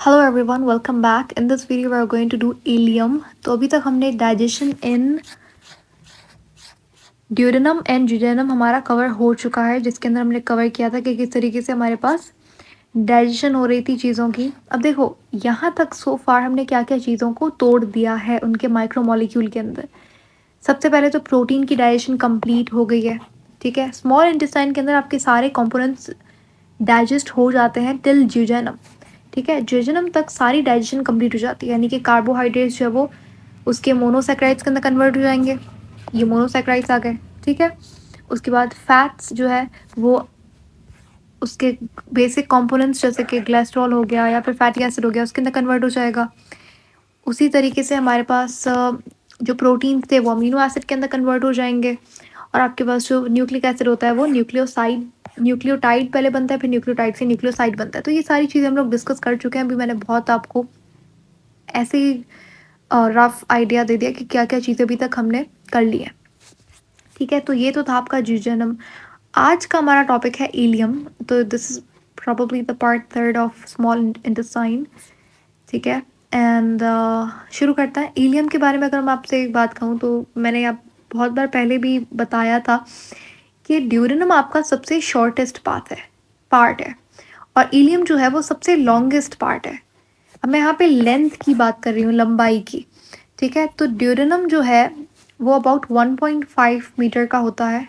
Hello everyone, welcome back. In this video we are going to do ileum. तो अभी तक हमने digestion in duodenum and jejunum हमारा cover हो चुका है, जिसके अंदर हमने कवर किया था कि किस तरीके से हमारे पास डाइजेशन हो रही थी चीज़ों की। अब देखो यहाँ तक सो फार हमने क्या क्या चीज़ों को तोड़ दिया है उनके माइक्रोमोलिक्यूल के अंदर। सबसे पहले तो प्रोटीन की डाइजेशन कंप्लीट हो गई है, ठीक है। स्मॉल इंटेस्टाइन के अंदर आपके सारे कंपोनेंट्स डाइजेस्ट हो जाते हैं टिल ज्यूजेनम, ठीक है। ज्यूजेनम तक सारी डाइजेशन कंप्लीट हो जाती है, यानी कि कार्बोहाइड्रेट्स जो है वो उसके मोनोसेक्राइड्स के अंदर कन्वर्ट हो जाएंगे। ये मोनोसेक्राइड्स आ गए, ठीक है। उसके बाद फैट्स जो है वो उसके बेसिक कंपोनेंट्स जैसे कि ग्लेस्ट्रॉल हो गया या फिर फैटी एसिड हो गया उसके अंदर कन्वर्ट हो जाएगा। उसी तरीके से हमारे पास जो प्रोटीन थे वो अमीनो एसिड के अंदर कन्वर्ट हो जाएंगे। और आपके पास जो न्यूक्लिक एसिड होता है वो न्यूक्लियोटाइड पहले बनता है, फिर न्यूक्लियोटाइड से न्यूक्लियोसाइड बनता है। तो ये सारी चीज़ें हम लोग डिस्कस कर चुके हैं। अभी मैंने बहुत आपको ऐसे ही रफ आइडिया दे दिया कि क्या क्या चीज़ें अभी तक हमने कर ली है, ठीक है। तो ये तो था आपका ज्यूजेनम। आज का हमारा टॉपिक है इलियम। तो this is probably the part third of small intestine, ठीक है। एंड शुरू करता है इलियम के बारे में। अगर मैं आपसे एक बात कहूँ तो मैंने आप बहुत बार पहले भी बताया था कि ड्यूरेनम आपका सबसे शॉर्टेस्ट पार्ट है और इलियम जो है वो सबसे लॉन्गेस्ट पार्ट है। अब मैं यहाँ पे लेंथ की बात कर रही हूँ, लंबाई की, ठीक है। तो ड्यूरेनम जो है वो अबाउट 1.5 मीटर का होता है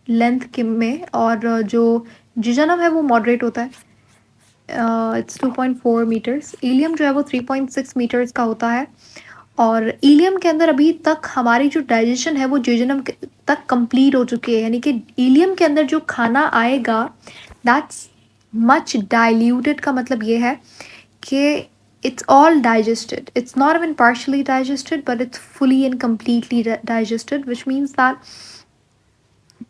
लेंथ के में, और जो जिजनम है वो मॉडरेट होता है, इट्स 2.4 मीटर्स। इलियम जो है वो 3.6 मीटर्स का होता है। और इलियम के अंदर अभी तक हमारी जो डाइजेशन है वो जिजनम तक कंप्लीट हो चुकी है, यानी कि इलियम के अंदर जो खाना आएगा दैट्स मच डाइल्यूटेड। का मतलब ये है कि it's all digested. It's not even partially digested, but it's fully and completely digested, which means that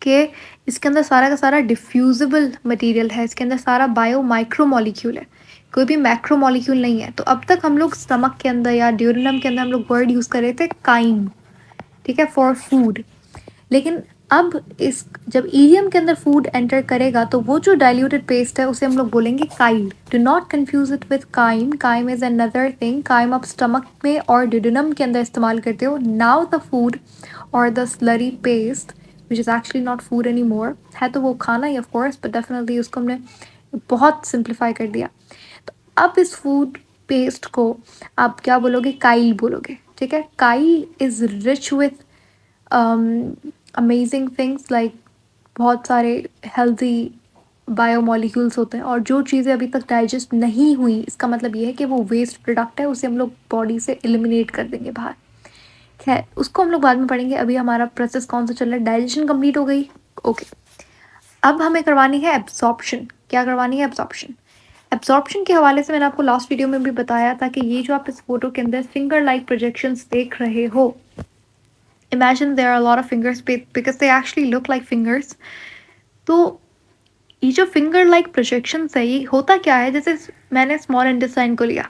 कि इसके अंदर सारा का सारा डिफ्यूजिबल मटेरियल है, इसके अंदर सारा बायो माइक्रो मॉलिक्यूल है, कोई भी मैक्रो मॉलिक्यूल नहीं है। तो अब तक हम लोग स्टमक के अंदर या ड्यूरेनम के अंदर हम लोग वर्ड यूज़ कर रहे थे काइम, ठीक है, फॉर फूड। लेकिन अब इस जब इलियम के अंदर फूड एंटर करेगा तो वो जो डाइल्यूटेड पेस्ट है उसे हम लोग बोलेंगे chyle. Do not confuse it with chyme. Chyme is another thing. Chyme आप स्टमक में और ड्यूडेनम के अंदर इस्तेमाल करते हो। नाउ द फूड और the slurry paste which is actually not food any more, है तो वो खाना ही ऑफकोर्स, बट डेफिनेटली उसको हमने बहुत सिंप्लीफाई कर दिया। तो अब इस फूड पेस्ट को आप क्या बोलोगे? काइल बोलोगे, ठीक है। Kyle is rich with amazing things like बहुत सारे हेल्दी बायोमोलिक्यूल्स होते हैं, और जो चीज़ें अभी तक डाइजेस्ट नहीं हुई इसका मतलब ये है कि वो वेस्ट प्रोडक्ट है, उसे हम लोग बॉडी से एलिमिनेट कर देंगे बाहर। खैर उसको हम लोग बाद में पढ़ेंगे। अभी हमारा प्रोसेस कौन सा चल रहा है? डाइजेशन कंप्लीट हो गई, ओके। अब हमें करवानी है एब्जॉर्प्शन। क्या करवानी है? एब्जॉर्प्शन। एब्जॉर्प्शन के हवाले से मैंने आपको लास्ट वीडियो में भी बताया था कि ये जो आप इस फोटो के अंदर फिंगर लाइक प्रोजेक्शंस देख रहे हो, imagine there are a lot of fingers because they actually look like fingers. तो ये जो फिंगर लाइक प्रोजेक्शंस है ये होता क्या है? जैसे मैंने स्मॉल इंटेस्टाइन को लिया,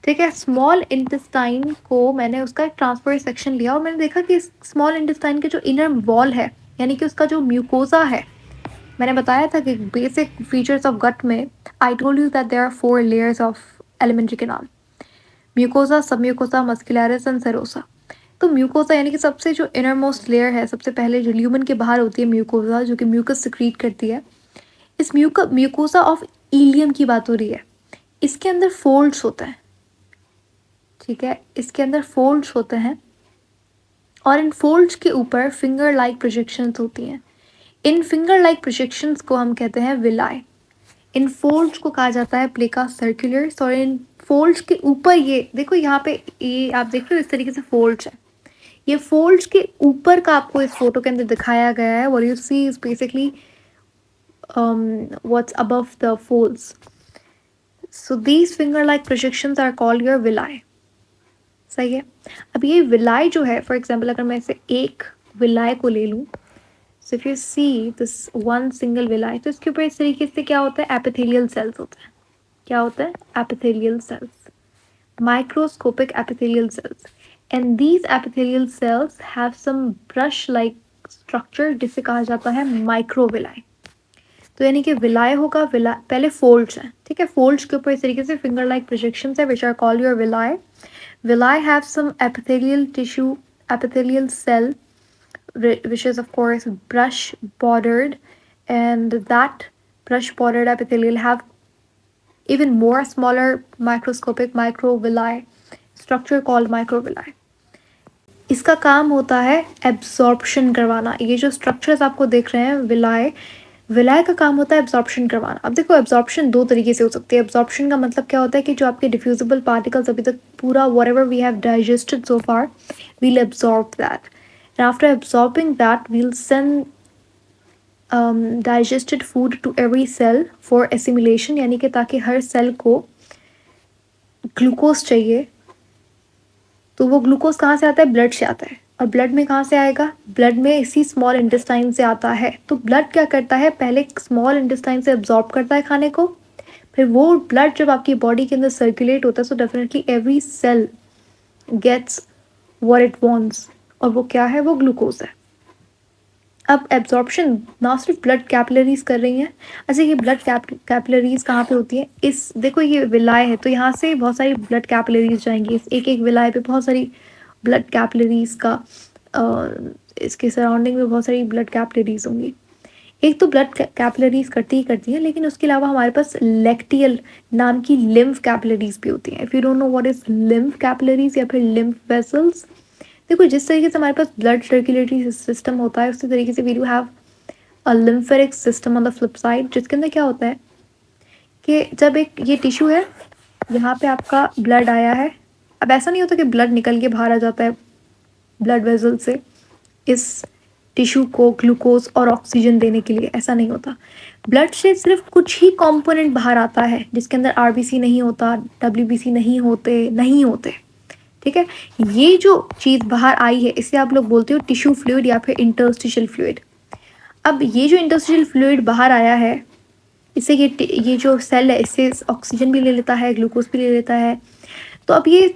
ठीक है। स्मॉल इंटेस्टाइन को मैंने उसका एक ट्रांसफर सेक्शन लिया और मैंने देखा कि स्मॉल इंटेस्टाइन के जो इनर वॉल है, यानी कि उसका जो म्यूकोजा है, मैंने बताया था कि बेसिक फीचर्स ऑफ गट में I told you that there are 4 layers of elementary canal: mucosa, submucosa, muscularis and serosa. तो म्यूकोजा यानी कि सबसे जो इनर मोस्ट लेयर है, सबसे पहले जो ल्यूमन के बाहर होती है म्यूकोजा, जो कि म्यूकस सिक्रीट करती है। इस म्यूकोजा ऑफ इलियम की बात हो रही है। इसके अंदर फोल्ड्स होते हैं, ठीक है, इसके अंदर फोल्ड्स होते हैं और इन फोल्ड्स के ऊपर फिंगर लाइक प्रोजेक्शंस होती हैं। इन फिंगर लाइक प्रोजेक्शंस को हम कहते हैं विलाई। इन फोल्ड्स को कहा जाता है प्लेका सर्कुलर्स। और इन फोल्ड्स के ऊपर ये देखो, यहाँ पे ये आप देख रहे हो इस तरीके से फोल्ड्स है। ये फोल्ड्स के ऊपर का आपको इस फोटो के अंदर दिखाया गया है। What you see is basically what's above the folds. So these finger like projections are called your villi. सही है। अब ये विलाई जो है, फॉर एग्जाम्पल अगर मैं इसे एक विलाई को ले लूँ, so if you see this one single villi, तो इसके ऊपर इस तरीके से क्या होता है? एपिथेलियल सेल्स होते हैं। क्या होता है? Epithelial cells, microscopic epithelial cells, and these epithelial cells have some brush like structure जिसे कहा जाता है माइक्रोविलाई। तो यानी कि विलाय होगा, विलाय पहले फोल्ड्स हैं, ठीक है, फोल्ड्स के ऊपर इस तरीके से फिंगर लाइक प्रोजेक्शंस है which are called your villi. Villi have some epithelial tissue, epithelial cell, which is of course brush bordered, and that brush bordered epithelial have even more smaller microscopic microvilli structure called microvilli. इसका काम होता है absorption करवाना. ये जो structures आपको देख रहे हैं विलाय, विलाय का काम होता है एब्जॉर्प्शन करवाना. अब देखो एब्जॉर्प्शन दो तरीके से हो सकती है. एब्जॉर्प्शन का मतलब क्या होता है कि जो आपके डिफ्यूजिबल पार्टिकल्स अभी तक पूरा whatever we have digested so far, we'll absorb that, and after absorbing that we'll send digested food to every cell for assimilation, यानी कि ताकि हर सेल को ग्लूकोज चाहिए. तो वो ग्लूकोज कहाँ से आता है? ब्लड से आता है. और ब्लड में कहाँ से आएगा? ब्लड में इसी स्मॉल इंटेस्टाइन से आता है. तो ब्लड क्या करता है? पहले स्मॉल इंटेस्टाइन से एब्जॉर्ब करता है खाने को, फिर वो ब्लड जब आपकी बॉडी के अंदर सर्कुलेट होता है so definitely every cell gets what it wants, और वो क्या है? वो ग्लूकोज है. अब एब्जॉर्प्शन ना सिर्फ ब्लड कैपिलरीज कर रही हैं. अच्छा, ये ब्लड कैपिलरीज कहाँ पे होती है? इस देखो ये विलाय है तो यहाँ से बहुत सारी ब्लड कैपिलरीज जाएंगी. एक एक विलाय पे बहुत सारी ब्लड कैपिलरीज का इसके सराउंडिंग में बहुत सारी ब्लड कैपिलरीज होंगी. एक तो ब्लड कैपिलरीज करती हैं, लेकिन उसके अलावा हमारे पास लेक्टियल नाम की लिम्फ कैपिलरीज भी होती हैं. If you don't know what is lymph capillaries या फिर लिम्फ वेसल्स, देखो जिस तरीके से हमारे पास ब्लड सर्कुलेटरी सिस्टम होता है उसी तरीके से we do have a lymphatic system on the flip side, जिसके अंदर क्या होता है कि जब एक ये टिश्यू है, यहाँ पे आपका ब्लड आया है. अब ऐसा नहीं होता कि ब्लड निकल के बाहर आ जाता है ब्लड वेसल से इस टिश्यू को ग्लूकोज और ऑक्सीजन देने के लिए, ऐसा नहीं होता. ब्लड से सिर्फ कुछ ही कंपोनेंट बाहर आता है जिसके अंदर आरबीसी नहीं होता, डब्ल्यूबीसी नहीं होते. ठीक है, ये जो चीज़ बाहर आई है इसे आप लोग बोलते हो टिश्यू फ्लूइड या फिर इंटरस्टिशियल फ्लूइड. अब ये जो इंटरस्टिशियल फ्लूइड बाहर आया है, इससे ये जो सेल है इससे ऑक्सीजन भी ले लेता है, ग्लूकोज भी ले लेता है. तो अब ये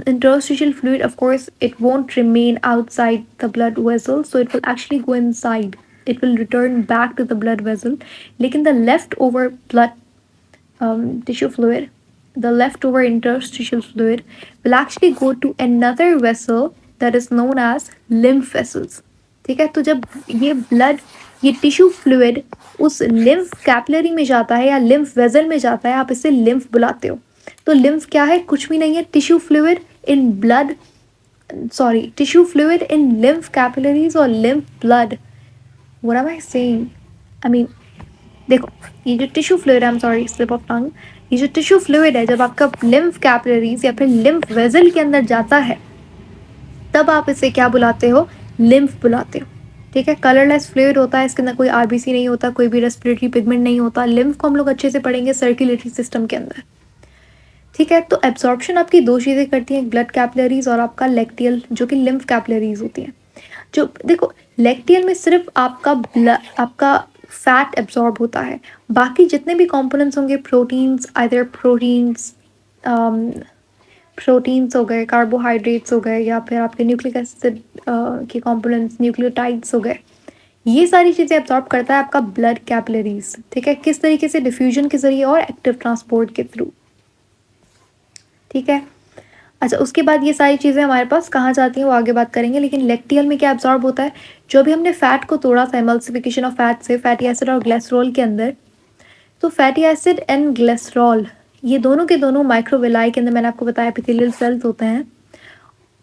interstitial fluid, of course, it won't remain outside the blood vessel, so it will actually go inside. It will return back to the blood vessel. लेकिन the leftover blood tissue fluid, the leftover interstitial fluid will actually go to another vessel that is known as lymph vessels. ठीक है, तो जब ये blood, ये tissue fluid उस lymph capillary में जाता है या lymph vessel में जाता है, आप इसे lymph बुलाते हो. तो लिम्फ क्या है? कुछ भी नहीं है, tissue fluid in blood, sorry tissue fluid in lymph capillaries और lymph blood. What am I saying? I mean देखो ये जो टिश्यू फ्लूइड है, I am sorry slip of tongue, ये जो टिश्यू फ्लूइड है जब आपका लिम्फ कैपिलरीज या फिर लिम्फ वेजल के अंदर जाता है तब आप इसे क्या बुलाते हो? लिम्फ बुलाते हो. ठीक है, कलरलेस फ्लूइड होता है, इसके अंदर कोई आरबीसी नहीं होता, कोई भी रेस्पिरेटरी पिगमेंट नहीं होता. लिम्फ को हम लोग अच्छे से पढ़ेंगे सर्कुलेटरी सिस्टम के अंदर. ठीक है, तो एब्जॉर्प्शन आपकी दो चीज़ें करती हैं, ब्लड कैपिलरीज और आपका लेक्टियल जो कि लिम्फ कैपिलरीज होती हैं. जो देखो लेक्टियल में सिर्फ आपका फैट एब्जॉर्ब होता है, बाकी जितने भी कंपोनेंट्स होंगे प्रोटीन्स, आइदर प्रोटीन्स हो गए, कार्बोहाइड्रेट्स हो गए, या फिर आपके न्यूक्लिक एसिड के कंपोनेंट्स, न्यूक्लियोटाइड्स हो गए, ये सारी चीज़ें एब्जॉर्ब करता है आपका ब्लड कैपिलरीज. ठीक है, किस तरीके से? डिफ्यूजन के जरिए और एक्टिव ट्रांसपोर्ट के थ्रू. ठीक है, अच्छा उसके बाद ये सारी चीज़ें हमारे पास कहाँ जाती हैं वो आगे बात करेंगे. लेकिन लेक्टियल में क्या एब्जॉर्ब होता है? जो भी हमने फैट को तोड़ा था एमल्सिफिकेशन ऑफ फैट से, फैटी एसिड और ग्लिसरॉल के अंदर, तो फैटी एसिड एंड ग्लिसरॉल ये दोनों के दोनों माइक्रोविलाई के अंदर, मैंने आपको बताया एपिथेलियल सेल्स होते हैं.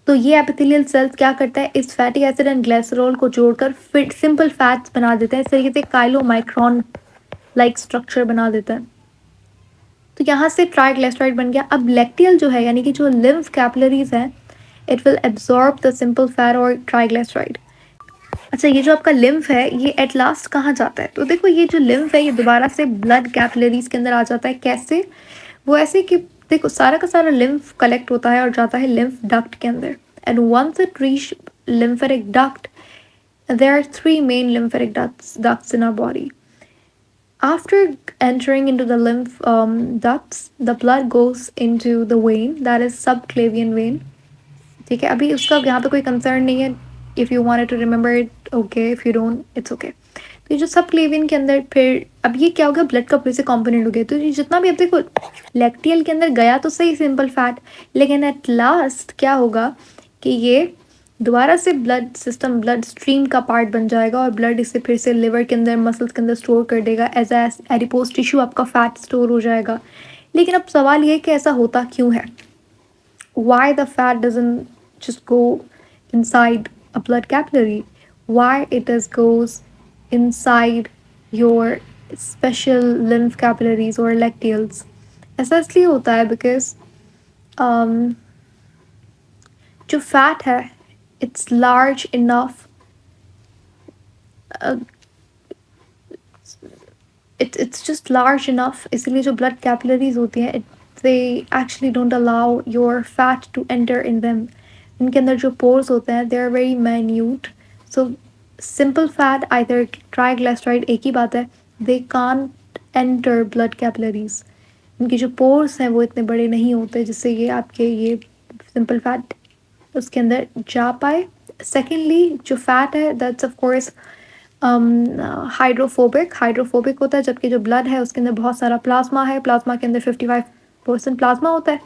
तो ये एपिथेलियल सेल्स क्या करता है? इस फैटी एसिड एंड ग्लिसरॉल को जोड़कर फिट सिंपल फैट्स बना देते हैं. इस तरीके से काइलोमाइक्रॉन लाइक स्ट्रक्चर बना देता है. तो यहाँ से ट्राइग्लिसराइड बन गया. अब लेक्टियल जो है यानी कि जो लिम्फ कैपिलरीज है, it will absorb the simple fat और ट्राइग्लिसराइड. अच्छा, ये जो आपका लिम्फ है ये एट लास्ट कहाँ जाता है? तो देखो ये जो लिम्फ है ये दोबारा से ब्लड कैपिलरीज के अंदर आ जाता है. कैसे? वो ऐसे कि देखो सारा का सारा लिम्फ कलेक्ट होता है और जाता है लिम्फ डक्ट के अंदर. And once it reach lymphatic duct, there are three main lymphatic ducts in our body. After entering into the lymph ducts, the blood goes into the vein, that is subclavian vein. ठीक है, अभी उसका यहाँ पे कोई concern नहीं है. If you wanted to remember it, okay. If you don't, it's okay. तो ये जो सब क्लेवियन के अंदर फिर अब ये क्या हो गया, ब्लड का फिर से कंपोनेंट हो गया। तो ये जितना भी अब देखो लैक्टियल के अंदर गया तो सही सिंपल फैट, लेकिन एट लास्ट क्या होगा कि ये दोबारा से ब्लड सिस्टम ब्लड स्ट्रीम का पार्ट बन जाएगा और ब्लड इसे फिर से लिवर के अंदर मसल्स के अंदर स्टोर कर देगा एज एडिपोज टिश्यू, आपका फैट स्टोर हो जाएगा। लेकिन अब सवाल ये है कि ऐसा होता क्यों है, why the fat doesn't just go inside a blood capillary, why it just goes inside your special lymph capillaries or lacteals। ऐसा इसलिए होता है बिकॉज जो फैट है it's large enough, it's just large enough, इसलिए जो blood capillaries होती हैं they actually don't allow your fat to enter in them। इनके अंदर जो pores होते हैं they are very minute, so simple fat either triglyceride एक ही बात है, they can't enter blood capillaries। इनके जो pores हैं वो इतने बड़े नहीं होते जिससे ये आपके ये simple fat उसके अंदर जा पाए। सेकेंडली जो फैट है दैट्स ऑफ कोर्स हाइड्रोफोबिक होता है, जबकि जो ब्लड है उसके अंदर बहुत सारा प्लाज्मा है, प्लाज्मा के अंदर 55% प्लाज्मा होता है,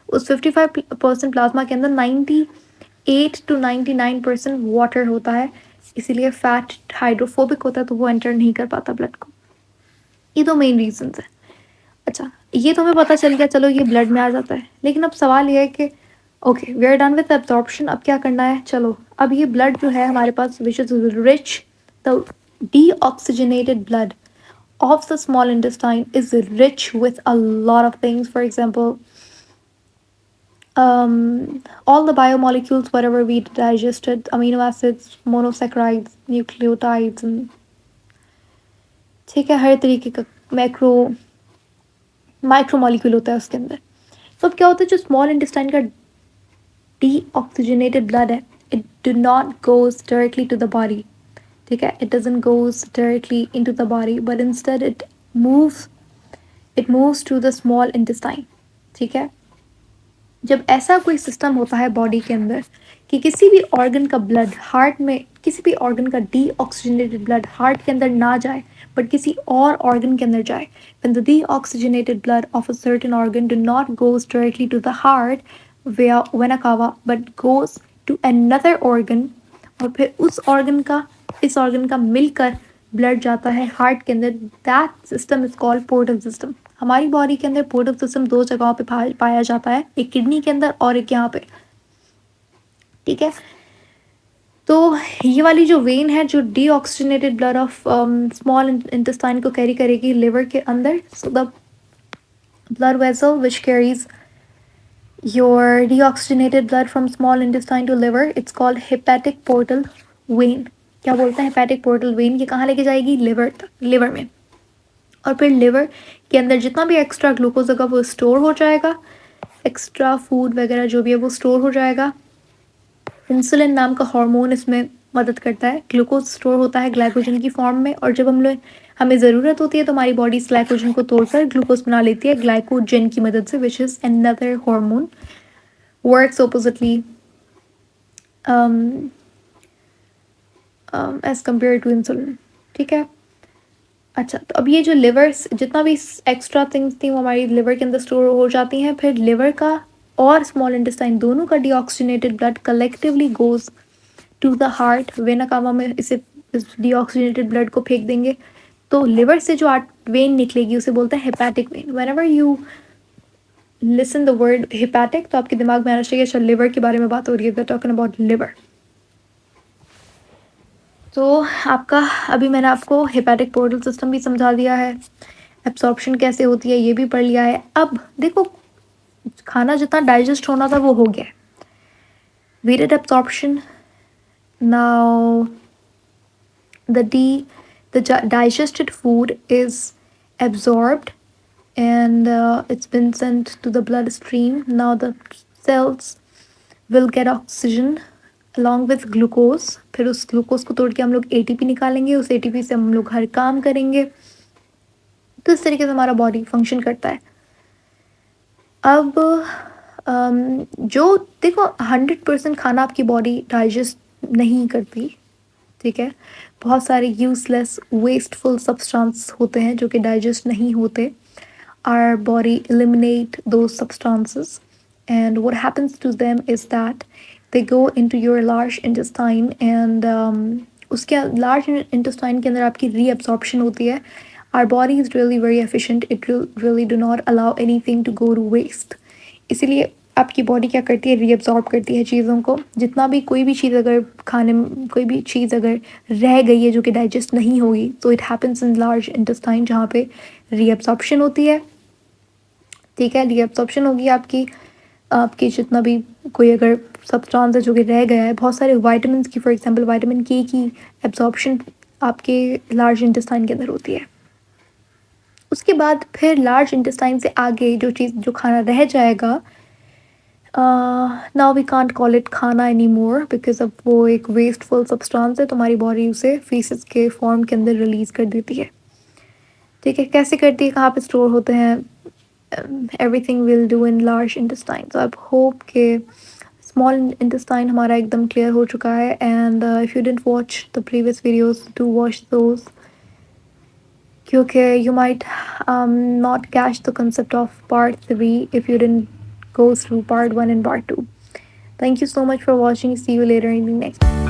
उस 55% प्लाज्मा के अंदर 98 to 99% वाटर होता है, इसीलिए फैट हाइड्रोफोबिक होता है तो वो एंटर नहीं कर पाता ब्लड को। ये दो मेन रीजंस है। अच्छा ये तो हमें पता चल गया, चलो ये ब्लड में आ जाता है, लेकिन अब सवाल ये है कि okay we are done with absorption, अब क्या करना है, चलो अब ये ब्लड जो है हमारे पास which is rich, the deoxygenated blood of the small intestine is rich with a lot of things, for example all the biomolecules whatever we digested, amino acids, monosaccharides, nucleotides and ठीक है हर तरीके का micro molecule होता है उसके अंदर। तो अब क्या होता है जो स्मॉल इंटेस्टाइन का deoxygenated blood है it do not goes directly to the body, ठीक है, it doesn't goes directly into the body but instead it moves to the small intestine। ठीक है, जब ऐसा कोई सिस्टम होता है बॉडी के अंदर कि किसी भी ऑर्गन का ब्लड हार्ट में, किसी भी ऑर्गन का डीऑक्सीजनेटेड ब्लड हार्ट के अंदर ना जाए बट किसी और ऑर्गन के अंदर जाए, when the deoxygenated blood of a certain organ do not goes directly to the heart via vena cava but goes to another organ, और फिर उस ऑर्गन का इस ऑर्गन का मिलकर ब्लड जाता है हार्ट के अंदर, that system is called portal system. हमारी बॉडी के अंदर पोर्टल सिस्टम दो जगहों पे पाया जाता है, एक किडनी के अंदर और एक यहाँ पे। ठीक है, तो ये वाली जो वेन है जो deoxygenated blood of small intestine को कैरी करेगी लिवर के अंदर, so the blood vessel which carries your deoxygenated blood from small intestine to liver, it's called hepatic portal vein. क्या बोलते हैं हेपेटिक पोर्टल वेन, ये कहाँ लेके जाएगी, लिवर तक, लिवर में, और फिर लिवर के अंदर जितना भी एक्स्ट्रा ग्लूकोज होगा वो स्टोर हो जाएगा, एक्स्ट्रा फूड वगैरह जो भी है वो स्टोर हो जाएगा। इंसुलिन नाम का हार्मोन इसमें मदद करता है, ग्लूकोज स्टोर होता है ग्लाइकोजन की फॉर्म में, और जब हमें ज़रूरत होती है तो हमारी बॉडी इस ग्लाइकोजन को तोड़कर ग्लूकोज बना लेती है ग्लाइकोजन की मदद से, which is another hormone works oppositely as compare to insulin. ठीक है, अच्छा तो अब ये जो लिवर जितना भी एक्स्ट्रा थिंग्स थी वो हमारी लिवर के अंदर स्टोर हो जाती हैं, फिर लिवर का और स्मॉल इंटेस्टाइन दोनों का deoxygenated blood collectively goes to the heart, vena cava में इसे इस डीऑक्सीजनेटेड ब्लड को फेंक देंगे, तो लिवर से जो वेन निकलेगी उसे बोलते हैं hepatic when. Whenever you listen the word hepatic तो आपके दिमाग में आना चाहिए अच्छा लिवर के बारे में बात हो रही है, टॉकिंग अबाउट लिवर। तो आपका अभी मैंने आपको हेपेटिक पोर्टल सिस्टम भी समझा दिया है, एब्सॉर्प्शन कैसे होती है ये भी पढ़ लिया है। अब देखो खाना जितना डाइजेस्ट होना था वो हो गया, we did absorption, now the digested food is absorbed and it's been sent to the bloodstream, now the cells will get oxygen along with glucose, फिर उस ग्लूकोज को तोड़ के हम लोग ATP निकालेंगे, उस ATP से हम लोग हर काम करेंगे, तो इस तरीके से हमारा बॉडी फंक्शन करता है। अब जो देखो 100% खाना आपकी बॉडी डाइजेस्ट नहीं करती, ठीक है, बहुत सारे यूज़लेस वेस्टफुल सब्सटेंस होते हैं जो कि डाइजेस्ट नहीं होते. Our body eliminate those substances, and what happens to them is that they go into your large intestine, and उसके large intestine के अंदर आपकी reabsorption होती है. Our body is really very efficient. It really do not allow anything to go to waste. इसीलिए आपकी body क्या करती है, रीअब्जॉर्ब करती है चीज़ों को. जितना भी कोई भी चीज़ अगर खाने में कोई भी चीज़ अगर रह गई है जो कि डाइजेस्ट नहीं होगी, तो it happens in large intestine जहाँ पे रीअब्जॉर्प्शन होती है. ठीक है, रीअब्जॉर्प्शन होगी आपकी. आपकी जितना भी कोई अगर सब्सटेंस है जो कि रह गया है, बहुत सारे विटामिन की, फॉर एग्जांपल विटामिन के की एब्जॉर्प्शन आपके लार्ज इंटेस्टाइन के अंदर होती है. उसके बाद फिर लार्ज इंटेस्टाइन से आगे जो चीज़ जो खाना रह जाएगा, now we can't call it खाना एनी मोर, बिकॉज अब वो एक वेस्टफुल सब्सटेंस है. तुम्हारी बॉडी उसे फीसेस के फॉर्म के अंदर रिलीज़ कर देती है. ठीक है, कैसे करती है, कहाँ पे स्टोर होते हैं, everything will do in large intestine. तो आई होप के स्मॉल इंटेस्टाइन हमारा एकदम क्लियर हो चुका है. And if you didn't watch the previous videos, do watch those, क्योंकि you might not catch the concept of part 3 if you didn't go through part 1 and part 2. Thank you so much for watching. See you later in the next.